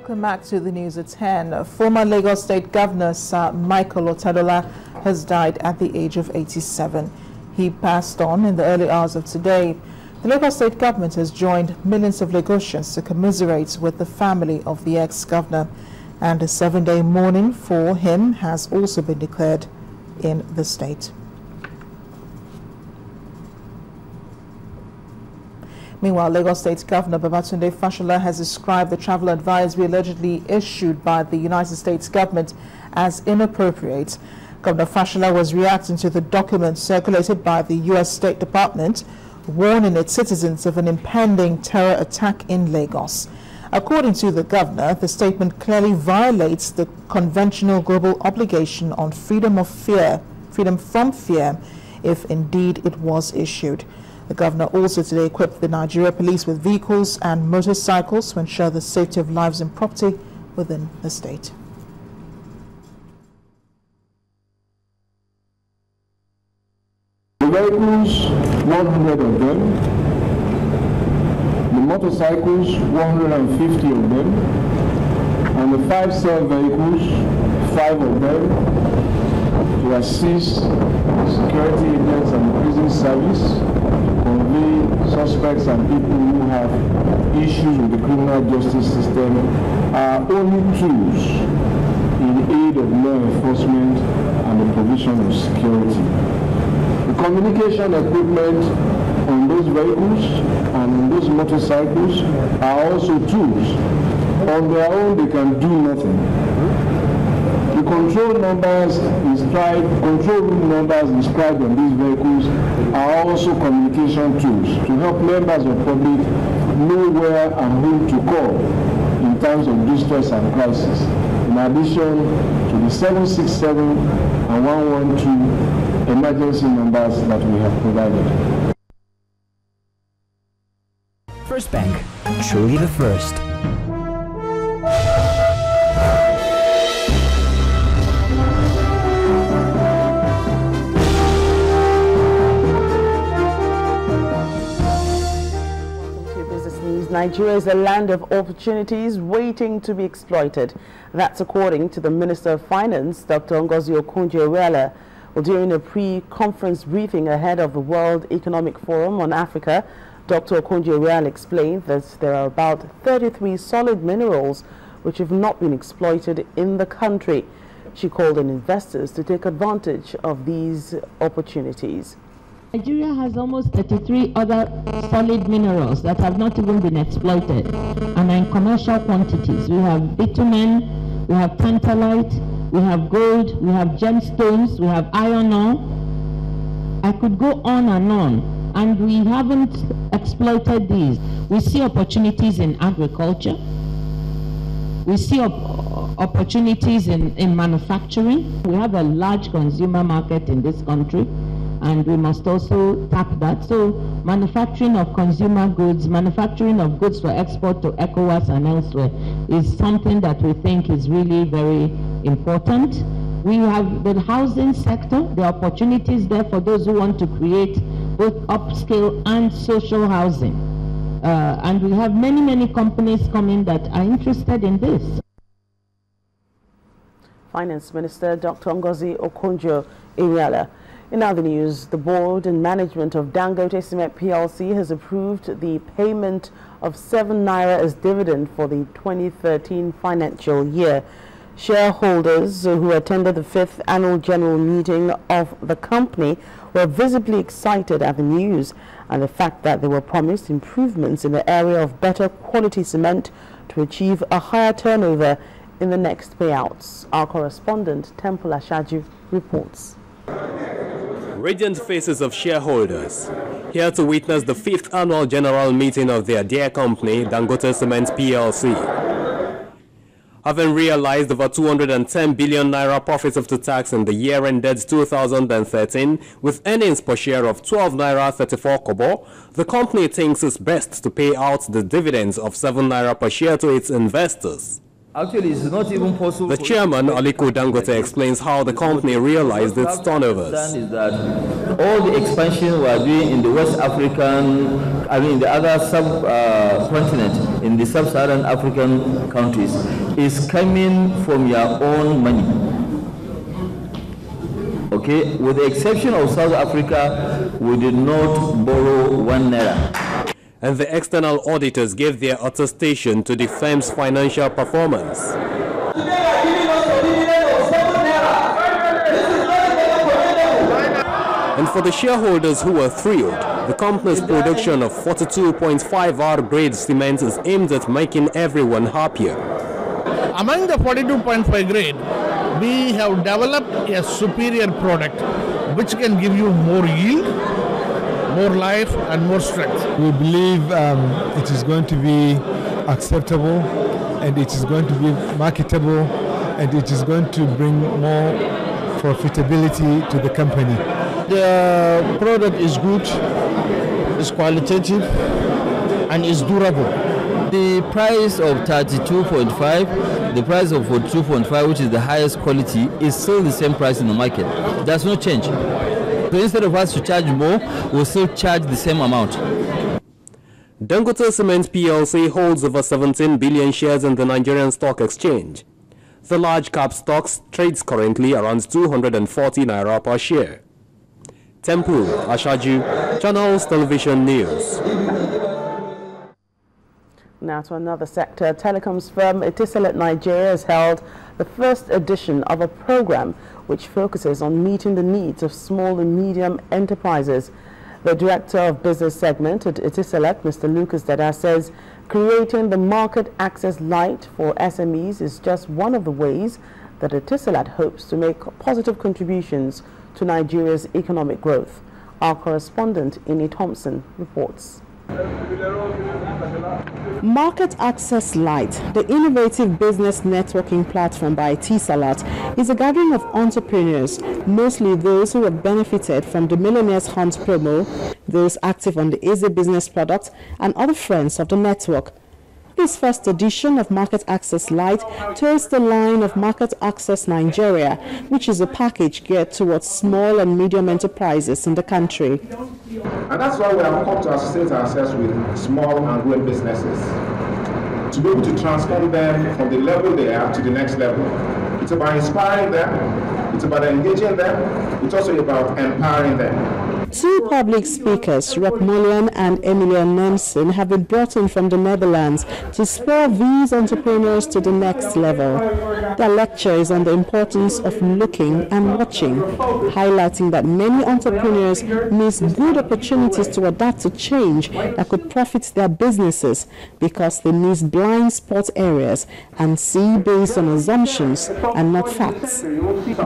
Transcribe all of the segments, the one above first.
Welcome back to the news at 10. Former Lagos State Governor Sir Michael Otedola has died at the age of 87. He passed on in the early hours of today. The Lagos State government has joined millions of Lagosians to commiserate with the family of the ex-governor, and a 7-day mourning for him has also been declared in the state. Meanwhile, Lagos State Governor Babatunde Fashola has described the travel advisory allegedly issued by the United States government as inappropriate. Governor Fashola was reacting to the document circulated by the U.S. State Department warning its citizens of an impending terror attack in Lagos. According to the governor, the statement clearly violates the conventional global obligation on freedom from fear, if indeed it was issued. The governor also today equipped the Nigeria police with vehicles and motorcycles to ensure the safety of lives and property within the state. The vehicles, 100 of them. The motorcycles, 150 of them. And the 5 cell vehicles, 5 of them, to assist security agents and the prison service convey suspects and people who have issues with the criminal justice system are only tools in aid of law enforcement and the provision of security. The communication equipment on those vehicles and on those motorcycles are also tools. On their own, they can do nothing. The control room numbers inscribed on these vehicles are also communication tools to help members of the public know where and whom to call in times of distress and crisis, in addition to the 767 and 112 emergency numbers that we have provided. First Bank, truly the first. Nigeria is a land of opportunities waiting to be exploited. That's according to the Minister of Finance, Dr. Ngozi Okonjo-Iweala. Well, during a pre-conference briefing ahead of the World Economic Forum on Africa, Dr. Okonjo-Iweala explained that there are about 33 solid minerals which have not been exploited in the country. She called on investors to take advantage of these opportunities. Nigeria has almost 33 other solid minerals that have not even been exploited and are in commercial quantities. We have bitumen, we have tantalite, we have gold, we have gemstones, we have iron ore. I could go on, and we haven't exploited these. We see opportunities in agriculture. We see opportunities in manufacturing. We have a large consumer market in this country, and we must also tap that. So manufacturing of consumer goods, manufacturing of goods for export to ECOWAS and elsewhere is something that we think is really very important. We have the housing sector, the opportunities there for those who want to create both upscale and social housing. And we have many, many companies coming that are interested in this. Finance Minister Dr. Ngozi Okonjo-Iweala. In other news, the board and management of Dangote Cement PLC has approved the payment of 7 naira as dividend for the 2013 financial year. Shareholders who attended the 5th annual general meeting of the company were visibly excited at the news and the fact that they were promised improvements in the area of better quality cement to achieve a higher turnover in the next payouts. Our correspondent, Temple Ashaju, reports. Radiant faces of shareholders here to witness the 5th annual general meeting of their dear company, Dangote Cement PLC. Having realized over 210 billion naira profits after tax in the year ended 2013, with earnings per share of 12 naira 34 kobo, the company thinks it's best to pay out the dividends of 7 naira per share to its investors. Actually, it's not even possible. The chairman, Aliko Dangote, explains how the company realized its turnovers. Is that all the expansion we are doing in the West African, in the other subcontinent, in the sub-Saharan African countries, is coming from your own money. Okay, with the exception of South Africa, we did not borrow 1 naira. And the external auditors gave their attestation to the firm's financial performance. And for the shareholders who were thrilled, the company's production of 42.5R grade cement is aimed at making everyone happier. Among the 42.5 grade, we have developed a superior product which can give you more yield, more life and more strength. We believe it is going to be acceptable and it is going to be marketable and it is going to bring more profitability to the company. The product is good, is qualitative and is durable. The price of 32.5, the price of 42.5, which is the highest quality, is still the same price in the market. There's no change. So instead of us to charge more, we'll still charge the same amount. Dangote Cement PLC holds over 17 billion shares in the Nigerian Stock Exchange. The large cap stocks trades currently around 240 naira per share. Temple Ashaju, Channels Television News. Now to another sector. Telecoms firm Otedola Nigeria has held the first edition of a program which focuses on meeting the needs of small and medium enterprises. The director of business segment at Otedola, Mr. Lucas Dada, says creating the market access light for SMEs is just one of the ways that Otedola hopes to make positive contributions to Nigeria's economic growth. Our correspondent, Inni Thompson, reports. Market Access Light, the innovative business networking platform by Otedola, is a gathering of entrepreneurs, mostly those who have benefited from the Millionaires Hunt promo, those active on the Easy Business product, and other friends of the network. This first edition of Market Access Light toes the line of Market Access Nigeria, which is a package geared towards small and medium enterprises in the country. And that's why we have come to associate ourselves with small and growing businesses, to be able to transform them from the level they are to the next level. It's about inspiring them, it's about engaging them, it's also about empowering them. Two public speakers, Rob Mullian and Emilian Nemson, have been brought in from the Netherlands to spur these entrepreneurs to the next level. Their lecture is on the importance of looking and watching, highlighting that many entrepreneurs miss good opportunities to adapt to change that could profit their businesses because they miss blind spot areas and see based on assumptions and not facts.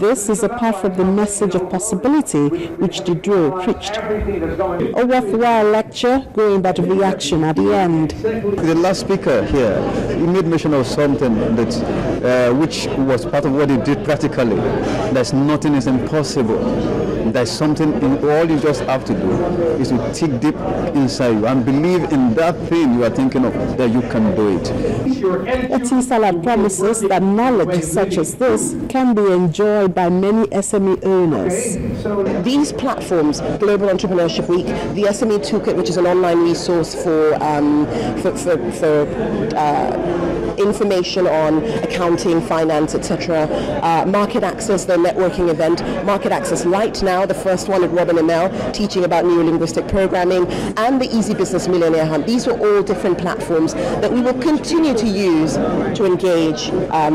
This is a part of the message of possibility which Diderot preached. A worthwhile lecture, going by the reaction at the end. The last speaker here, he made mention of something that which was part of what he did practically. There's nothing is impossible. There's something, all you just have to do is to dig deep inside you and believe in that thing you are thinking of, that you can do it. Otedola promises that knowledge such as this can be enjoyed by many SME owners. These platforms, Global Entrepreneurship Week, the SME Toolkit, which is an online resource for information on accounting, finance, etc. Market Access, the networking event, Market Access Light now, the first one at Robin and Mel, teaching about neurolinguistic programming, and the Easy Business Millionaire Hunt. These are all different platforms that we will continue to use to engage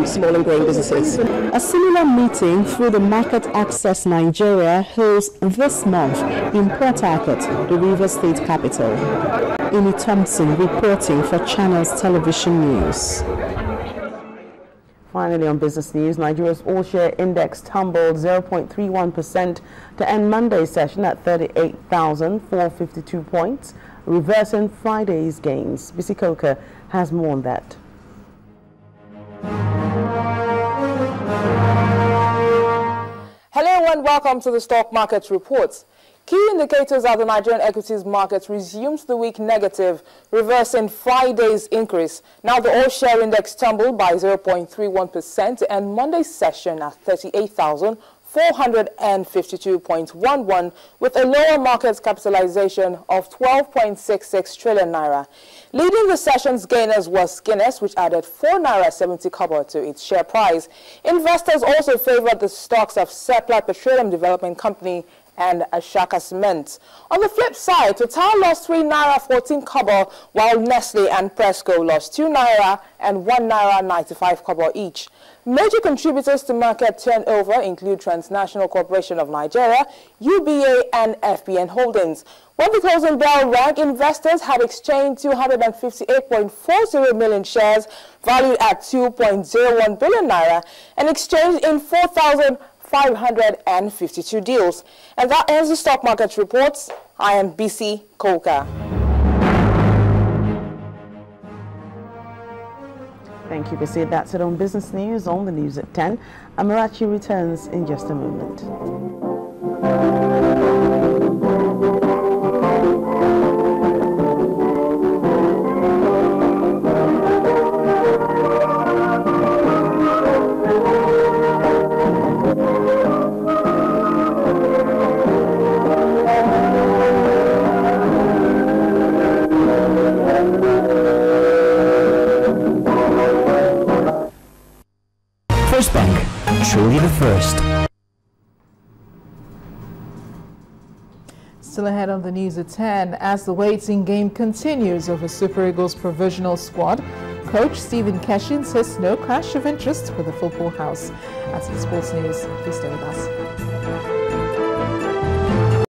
small and growing businesses. A similar meeting through the Market Access Nigeria holds this month in Port Harcourt, the Rivers State capital. Inni Thompson reporting for Channels Television News. Finally, on business news, Nigeria's all-share index tumbled 0.31% to end Monday's session at 38,452 points, reversing Friday's gains. Bisi Koka has more on that. Hello and welcome to the Stock Market Reports. Key indicators at the Nigerian equities market resumed the week negative, reversing Friday's increase. Now the all-share index tumbled by 0.31% to end Monday's session at 38,452.11 with a lower market capitalization of 12.66 trillion naira. Leading the session's gainers was Guinness, which added 4 naira 70 kobo to its share price. Investors also favored the stocks of Seplat Petroleum Development Company and Dangote Cement. On the flip side, Total lost 3 naira 14 kobo, while Nestle and Presco lost 2 naira and 1 naira 95 kobo each. Major contributors to market turnover include Transnational Corporation of Nigeria, UBA and FBN Holdings. When the closing bell rang, investors had exchanged 258.40 million shares valued at 2.01 billion naira and exchanged in 4,552 deals. And that ends the stock market reports. I am BC Kolka. Thank you, BC. That's it on Business News on the News at 10. Amarachi returns in just a moment. First Bank, truly the first. Still ahead on the News at 10, as the waiting game continues over Super Eagles provisional squad, Coach Stephen Keshin says no clash of interest with the football house. That's in Sports News. Please stay with us.